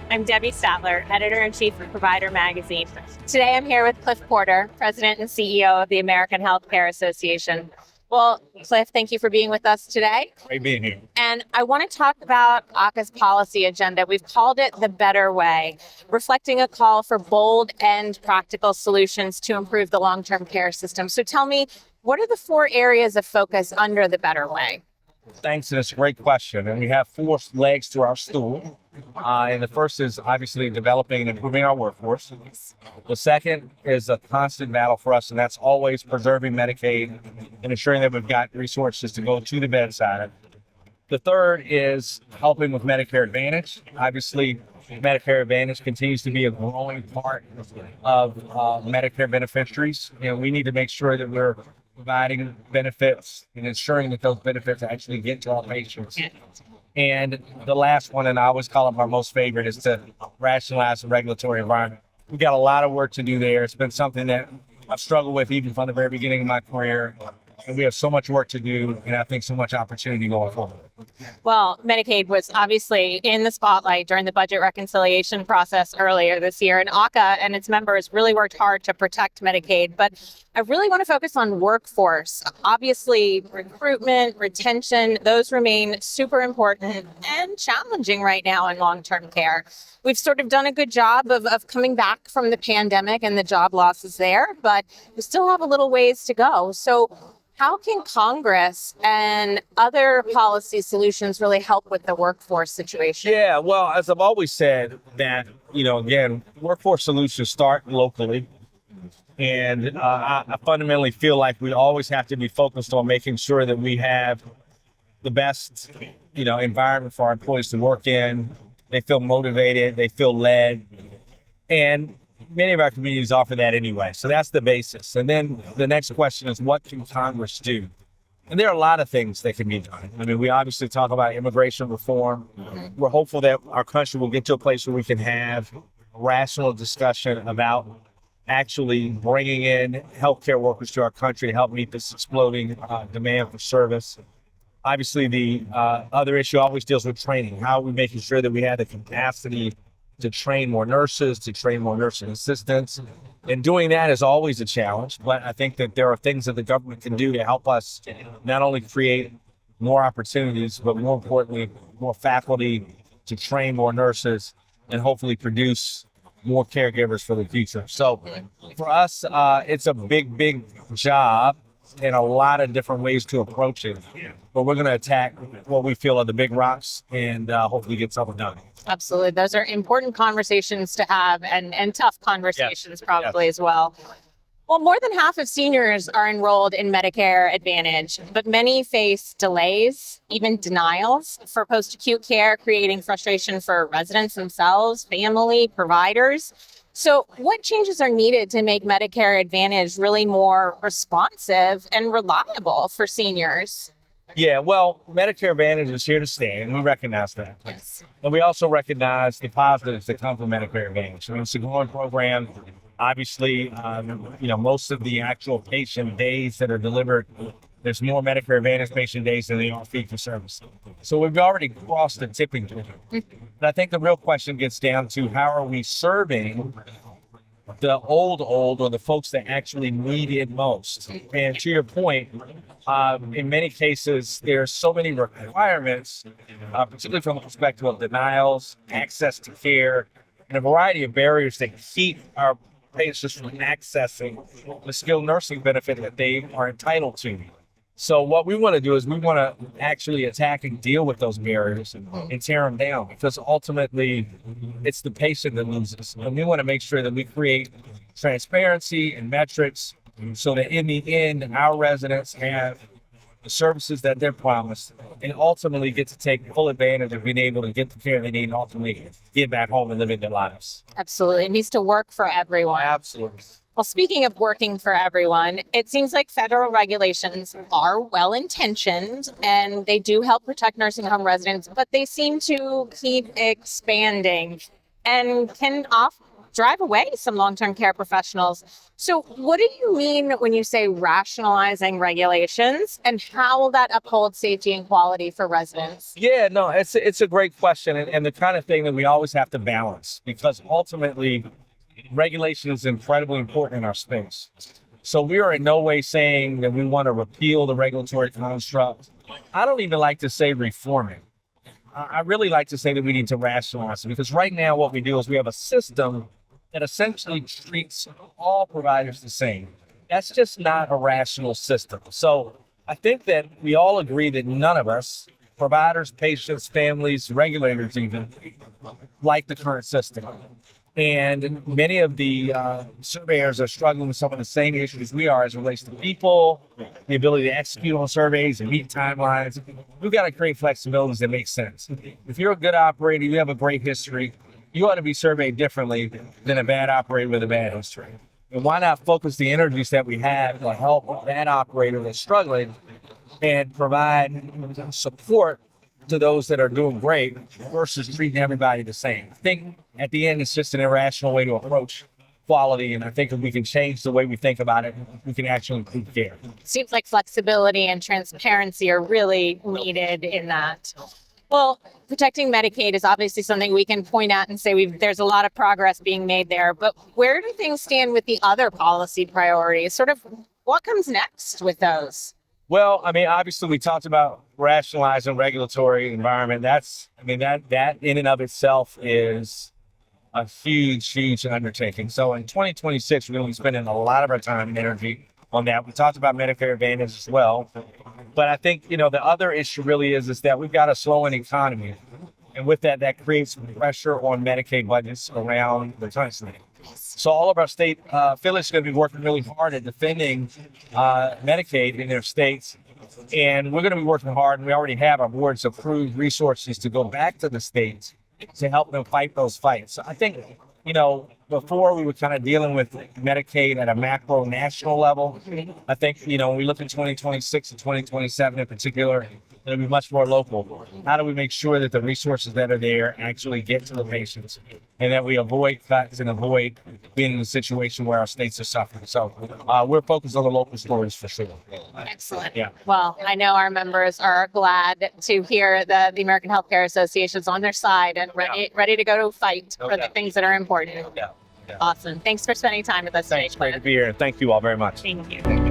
I'm Debbie Statler, Editor-in-Chief of Provider Magazine. Today I'm here with Cliff Porter, President and CEO of the American Healthcare Association. Well, Cliff, thank you for being with us today. Great being here. And I want to talk about AHCA's policy agenda. We've called it the Better Way, reflecting a call for bold and practical solutions to improve the long-term care system. So tell me, what are the 4 areas of focus under the Better Way? Thanks, and it's a great question. And we have 4 legs to our stool. And the first is obviously developing and improving our workforce. The second is a constant battle for us, and that's always preserving Medicaid and ensuring that we've got resources to go to the bedside. The third is helping with Medicare Advantage. Obviously, Medicare Advantage continues to be a growing part of Medicare beneficiaries. We need to make sure that we're providing benefits and ensuring that those benefits actually get to our patients. And the last one, and I always call it our most favorite, is to rationalize the regulatory environment. We've got a lot of work to do there. It's been something that I've struggled with even from the very beginning of my career. And we have so much work to do, and I think so much opportunity going forward. Well, Medicaid was obviously in the spotlight during the budget reconciliation process earlier this year, and AHCA and its members really worked hard to protect Medicaid. But I really want to focus on workforce. Obviously, recruitment, retention, those remain super important and challenging right now in long-term care. We've sort of done a good job of coming back from the pandemic and the job losses there, but we still have a little ways to go. So how can Congress and other policy solutions really help with the workforce situation? Yeah, well, as I've always said, that, again, workforce solutions start locally. And I fundamentally feel like we always have to be focused on making sure that we have the best, environment for our employees to work in. They feel motivated, they feel led. And many of our communities offer that anyway. So that's the basis. And then the next question is, what can Congress do? And there are a lot of things that can be done. I mean, we obviously talk about immigration reform. We're hopeful that our country will get to a place where we can have a rational discussion about actually bringing in healthcare workers to our country to help meet this exploding demand for service. Obviously, the other issue always deals with training. How are we making sure that we have the capacity to train more nurses, to train more nursing assistants? And doing that is always a challenge, but I think that there are things that the government can do to help us not only create more opportunities, but more importantly, more faculty to train more nurses and hopefully produce more caregivers for the future. So for us, it's a big job and a lot of different ways to approach it. But we're going to attack what we feel are the big rocks and hopefully get something done. Absolutely. Those are important conversations to have and tough conversations probably as well. Well, more than half of seniors are enrolled in Medicare Advantage, but many face delays, even denials for post-acute care, creating frustration for residents themselves, family, providers. So what changes are needed to make Medicare Advantage really more responsive and reliable for seniors? Yeah, well, Medicare Advantage is here to stay, and we recognize that. Yes. And we also recognize the positives that come from Medicare Advantage. I mean, it's a growing program. Obviously, most of the actual patient days that are delivered, there's more Medicare Advantage patient days than they are fee-for-service. So we've already crossed the tipping point. And I think the real question gets down to, how are we serving the old or the folks that actually need it most? And to your point, in many cases, there are so many requirements, particularly from the perspective of denials, access to care, and a variety of barriers that keep our patients from accessing the skilled nursing benefit that they are entitled to. So what we want to do is we want to actually attack and deal with those barriers and tear them down, because ultimately it's the patient that loses. And we want to make sure that we create transparency and metrics so that in the end, our residents have the services that they're promised and ultimately get to take full advantage of being able to get the care they need and ultimately get back home and living their lives. Absolutely. It needs to work for everyone. Absolutely. Well, speaking of working for everyone, it seems like federal regulations are well-intentioned and they do help protect nursing home residents, but they seem to keep expanding and can drive away some long-term care professionals. So what do you mean when you say rationalizing regulations, and how will that uphold safety and quality for residents? Yeah, no, it's a great question, and the kind of thing that we always have to balance, because ultimately regulation is incredibly important in our space. So we are in no way saying that we want to repeal the regulatory construct. I don't even like to say reform it. I really like to say that we need to rationalize it, because right now what we do is we have a system that essentially treats all providers the same. That's just not a rational system. So I think that we all agree that none of us, providers, patients, families, regulators even, like the current system. And many of the surveyors are struggling with some of the same issues we are as it relates to people, the ability to execute on surveys and meet timelines. We've got to create flexibilities that make sense. If you're a good operator, you have a great history, you ought to be surveyed differently than a bad operator with a bad history. And why not focus the energies that we have to help that operator that's struggling and provide support to those that are doing great versus treating everybody the same? I think at the end, it's just an irrational way to approach quality. And I think if we can change the way we think about it, we can actually improve care. Seems like flexibility and transparency are really needed in that. Well, protecting Medicaid is obviously something we can point at and say there's a lot of progress being made there. But where do things stand with the other policy priorities? Sort of what comes next with those? Well, I mean, obviously we talked about rationalizing regulatory environment. That in and of itself is a huge undertaking. So in 2026, we're going to be spending a lot of our time and energy on that. We talked about Medicare Advantage as well. But I think, the other issue really is that we've got a slowing economy. And with that, that creates pressure on Medicaid budgets around the country. So all of our state affiliates are going to be working really hard at defending Medicaid in their states. And we're going to be working hard, and we already have our boards approved resources to go back to the states to help them fight those fights. So I think, before we were kind of dealing with Medicaid at a macro national level. I think, when we look at 2026 and 2027 in particular, it'll be much more local. How do we make sure that the resources that are there actually get to the patients, and that we avoid cuts and avoid being in a situation where our states are suffering? So we're focused on the local stories for sure. Excellent. Yeah. Well, I know our members are glad to hear that the American Healthcare Association is on their side and ready to go to fight for the things that are important. Yeah. Awesome. Thanks for spending time with us today. Thanks. Great to be here. Thank you all very much. Thank you.